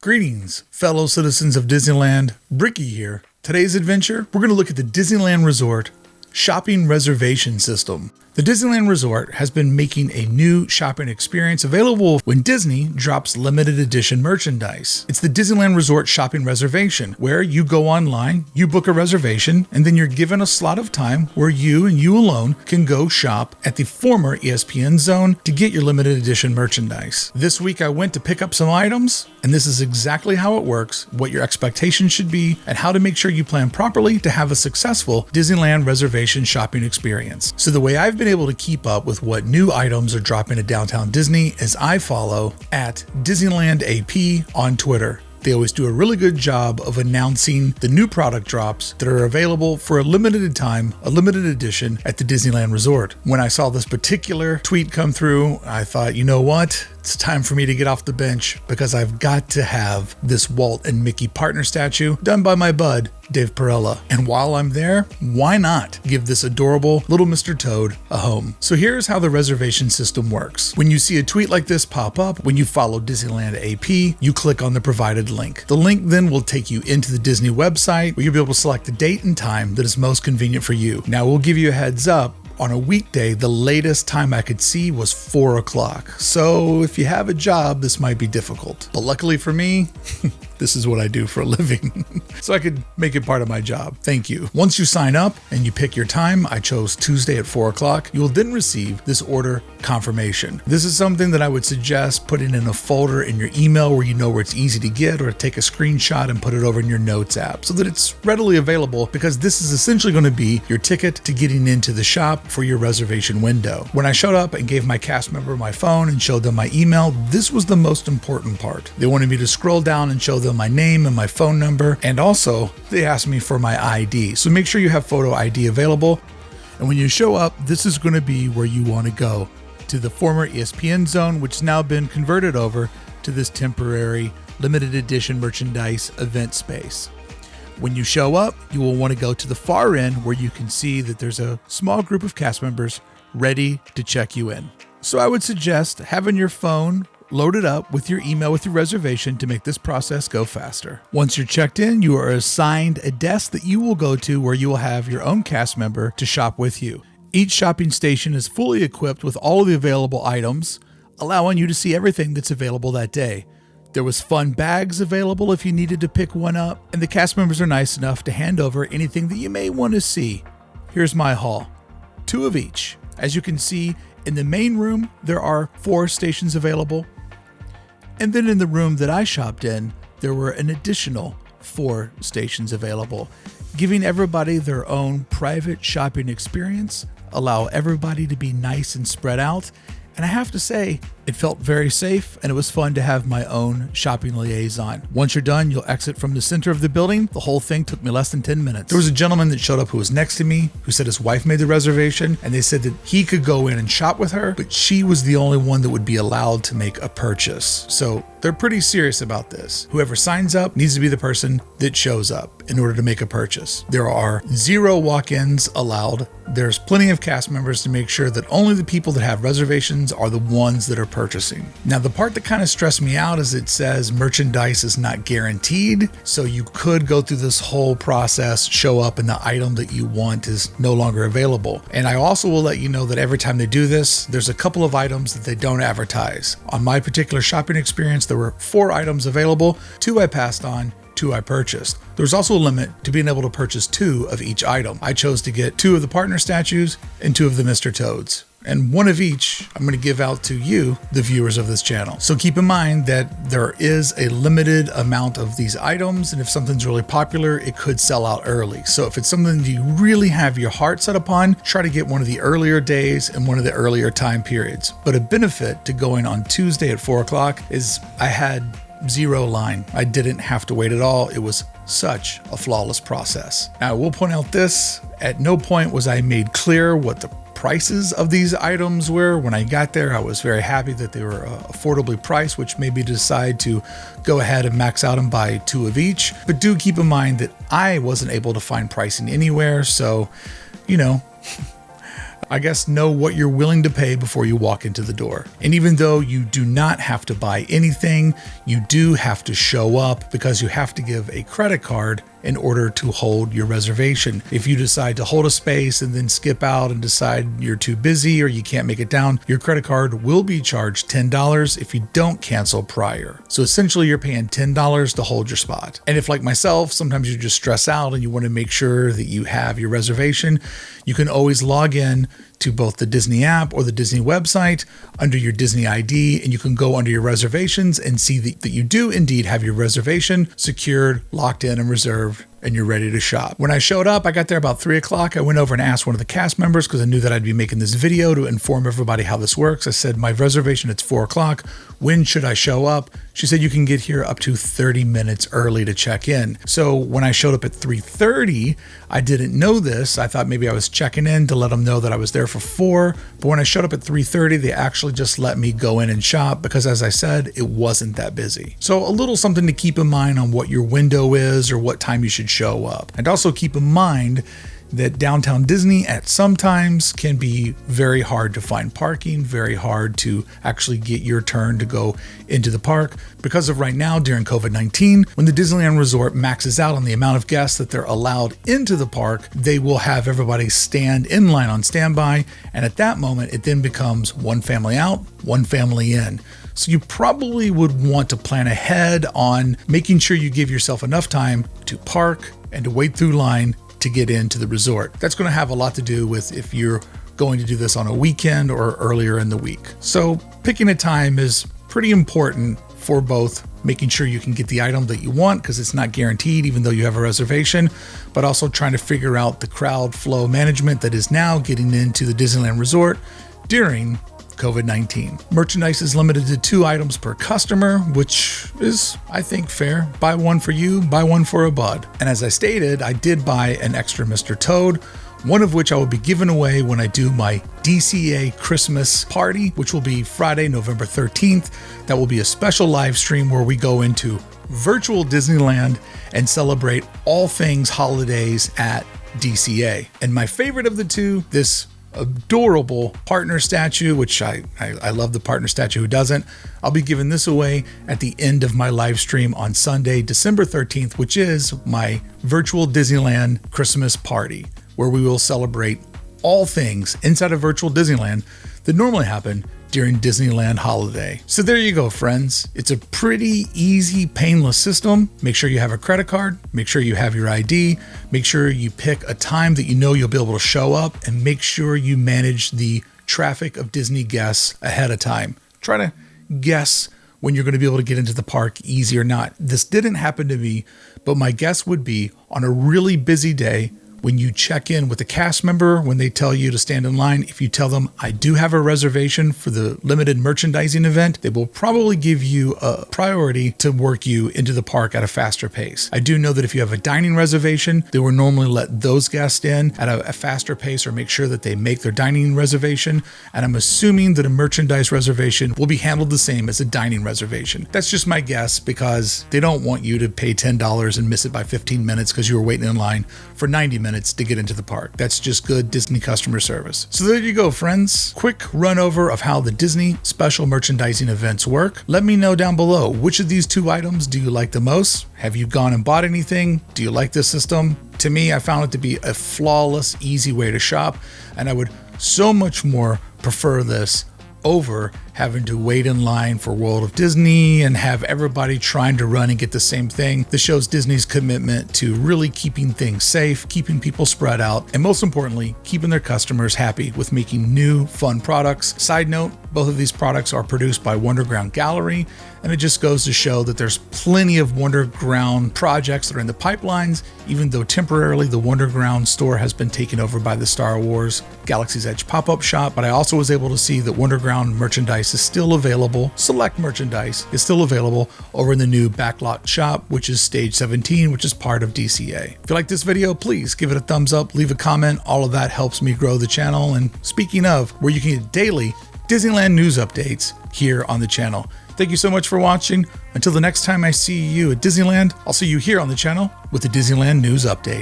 Greetings, fellow citizens of Disneyland. Bricky here. Today's adventure, we're going to look at the Disneyland Resort shopping reservation system. The Disneyland Resort has been making a new shopping experience available when Disney drops limited edition merchandise. It's the Disneyland Resort shopping reservation, where you go online, you book a reservation, and then you're given a slot of time where you and you alone can go shop at the former ESPN zone to get your limited edition merchandise. This week I went to pick up some items, and this is exactly how it works, what your expectations should be, and how to make sure you plan properly to have a successful Disneyland reservation shopping experience. So the way I've been able to keep up with what new items are dropping at Downtown Disney is I follow at Disneyland AP on Twitter. They always do a really good job of announcing the new product drops that are available for a limited time, a limited edition at the Disneyland Resort. When I saw this particular tweet come through, I thought, you know what? It's time for me to get off the bench because I've got to have this Walt and Mickey partner statue done by my bud, Dave Perella. And while I'm there, why not give this adorable little Mr. Toad a home? So here's how the reservation system works. When you see a tweet like this pop up, when you follow Disneyland AP, you click on the provided link. The link then will take you into the Disney website where you'll be able to select the date and time that is most convenient for you. Now we'll give you a heads up. On a weekday, the latest time I could see was 4 o'clock. So if you have a job, this might be difficult. But luckily for me, this is what I do for a living. So I could make it part of my job. Thank you. Once you sign up and you pick your time, I chose Tuesday at 4 o'clock, you will then receive this order confirmation. This is something that I would suggest putting in a folder in your email where you know where it's easy to get, or take a screenshot and put it over in your notes app so that it's readily available, because this is essentially going to be your ticket to getting into the shop for your reservation window. When I showed up and gave my cast member my phone and showed them my email, this was the most important part. They wanted me to scroll down and show them my name and my phone number, and also they asked me for my ID. So make sure you have photo ID available. And when you show up, this is going to be where you want to go, to the former ESPN zone, which has now been converted over to this temporary limited edition merchandise event space. When you show up, you will want to go to the far end where you can see that there's a small group of cast members ready to check you in. So I would suggest having your phone loaded up with your email with your reservation to make this process go faster. Once you're checked in, you are assigned a desk that you will go to where you will have your own cast member to shop with you. Each shopping station is fully equipped with all of the available items, allowing you to see everything that's available that day. There was fun bags available if you needed to pick one up, and the cast members are nice enough to hand over anything that you may want to see. Here's my haul. 2 of each. As you can see, in the main room, there are 4 stations available. And then in the room that I shopped in, there were an additional 4 stations available, giving everybody their own private shopping experience, allow everybody to be nice and spread out. And I have to say, it felt very safe, and it was fun to have my own shopping liaison. Once you're done, you'll exit from the center of the building. The whole thing took me less than 10 minutes. There was a gentleman that showed up who was next to me, who said his wife made the reservation, and they said that he could go in and shop with her, but she was the only one that would be allowed to make a purchase. So they're pretty serious about this. Whoever signs up needs to be the person that shows up in order to make a purchase. There are 0 walk-ins allowed. There's plenty of cast members to make sure that only the people that have reservations are the ones that are purchasing. Now, the part that kind of stressed me out is it says merchandise is not guaranteed, so you could go through this whole process, show up, and the item that you want is no longer available. And I also will let you know that every time they do this, there's a couple of items that they don't advertise. On my particular shopping experience, there were 4 items available. 2 I passed on, 2 I purchased. There's also a limit to being able to purchase 2 of each item. I chose to get 2 of the partner statues and 2 of the Mr. Toads. And 1 of each I'm going to give out to you, the viewers of this channel. So keep in mind that there is a limited amount of these items, and if something's really popular, it could sell out early. So if it's something that you really have your heart set upon, try to get one of the earlier days and one of the earlier time periods. But a benefit to going on Tuesday at 4 o'clock is I had 0 line. I didn't have to wait at all. It was such a flawless process. Now, I will point out this, at no point was I made clear what the prices of these items were. When I got there, I was very happy that they were affordably priced, which made me decide to go ahead and max out and buy 2 of each. But do keep in mind that I wasn't able to find pricing anywhere. So, you know, I guess, know what you're willing to pay before you walk into the door. And even though you do not have to buy anything, you do have to show up because you have to give a credit card in order to hold your reservation. If you decide to hold a space and then skip out and decide you're too busy or you can't make it down, your credit card will be charged $10 if you don't cancel prior. So essentially you're paying $10 to hold your spot. And if, like myself, sometimes you just stress out and you want to make sure that you have your reservation, you can always log in to both the Disney app or the Disney website under your Disney ID, and you can go under your reservations and see that you do indeed have your reservation secured, locked in, and reserved, and you're ready to shop. When I showed up, I got there about 3 o'clock. I went over and asked one of the cast members because I knew that I'd be making this video to inform everybody how this works. I said, my reservation, it's 4 o'clock. When should I show up? She said, you can get here up to 30 minutes early to check in. So when I showed up at 3:30, I didn't know this. I thought maybe I was checking in to let them know that I was there for 4. But when I showed up at 3:30, they actually just let me go in and shop because, as I said, it wasn't that busy. So a little something to keep in mind on what your window is or what time you should show up. And also keep in mind that downtown Disney at some times can be very hard to find parking, very hard to actually get your turn to go into the park because of right now during COVID-19, when the Disneyland Resort maxes out on the amount of guests that they're allowed into the park, they will have everybody stand in line on standby. And at that moment, it then becomes one family out, one family in. So you probably would want to plan ahead on making sure you give yourself enough time to park and to wait through line to get into the resort. That's going to have a lot to do with if you're going to do this on a weekend or earlier in the week. So picking a time is pretty important for both making sure you can get the item that you want because it's not guaranteed even though you have a reservation, but also trying to figure out the crowd flow management that is now getting into the Disneyland Resort during COVID-19. Merchandise is limited to 2 items per customer, which is, I think, fair. Buy one for you, buy one for a bud. And as I stated, I did buy an extra Mr. Toad, one of which I will be giving away when I do my DCA Christmas party, which will be Friday, November 13th. That will be a special live stream where we go into virtual Disneyland and celebrate all things holidays at DCA. And my favorite of the two, this adorable partner statue, which I love the partner statue, who doesn't. I'll be giving this away at the end of my live stream on Sunday, December 13th, which is my virtual Disneyland Christmas party, where we will celebrate all things inside of virtual Disneyland that normally happen during Disneyland holiday. So there you go, friends. It's a pretty easy, painless system. Make sure you have a credit card, make sure you have your ID, make sure you pick a time that you know you'll be able to show up, and make sure you manage the traffic of Disney guests ahead of time. Try to guess when you're going to be able to get into the park easy or not. This didn't happen to me, but my guess would be on a really busy day, when you check in with a cast member, when they tell you to stand in line, if you tell them, I do have a reservation for the limited merchandising event, they will probably give you a priority to work you into the park at a faster pace. I do know that if you have a dining reservation, they will normally let those guests in at a faster pace or make sure that they make their dining reservation. And I'm assuming that a merchandise reservation will be handled the same as a dining reservation. That's just my guess because they don't want you to pay $10 and miss it by 15 minutes because you were waiting in line for 90 minutes to get into the park. That's just good Disney customer service. So there you go, friends. Quick run over of how the Disney special merchandising events work. Let me know down below, which of these 2 items do you like the most? Have you gone and bought anything? Do you like this system? To me, I found it to be a flawless, easy way to shop, and I would so much more prefer this over having to wait in line for World of Disney and have everybody trying to run and get the same thing. This shows Disney's commitment to really keeping things safe, keeping people spread out, and most importantly, keeping their customers happy with making new, fun products. Side note, both of these products are produced by Wonderground Gallery, and it just goes to show that there's plenty of Wonderground projects that are in the pipelines, even though temporarily the Wonderground store has been taken over by the Star Wars Galaxy's Edge pop-up shop. But I also was able to see that Wonderground merchandise is still available. Select merchandise is still available over in the new backlot shop, which is Stage 17, which is part of DCA. If you like this video, please give it a thumbs up, leave a comment. All of that helps me grow the channel. And speaking of, where you can get daily Disneyland news updates here on the channel. Thank you so much for watching. Until the next time I see you at Disneyland, I'll see you here on the channel with the Disneyland News Update.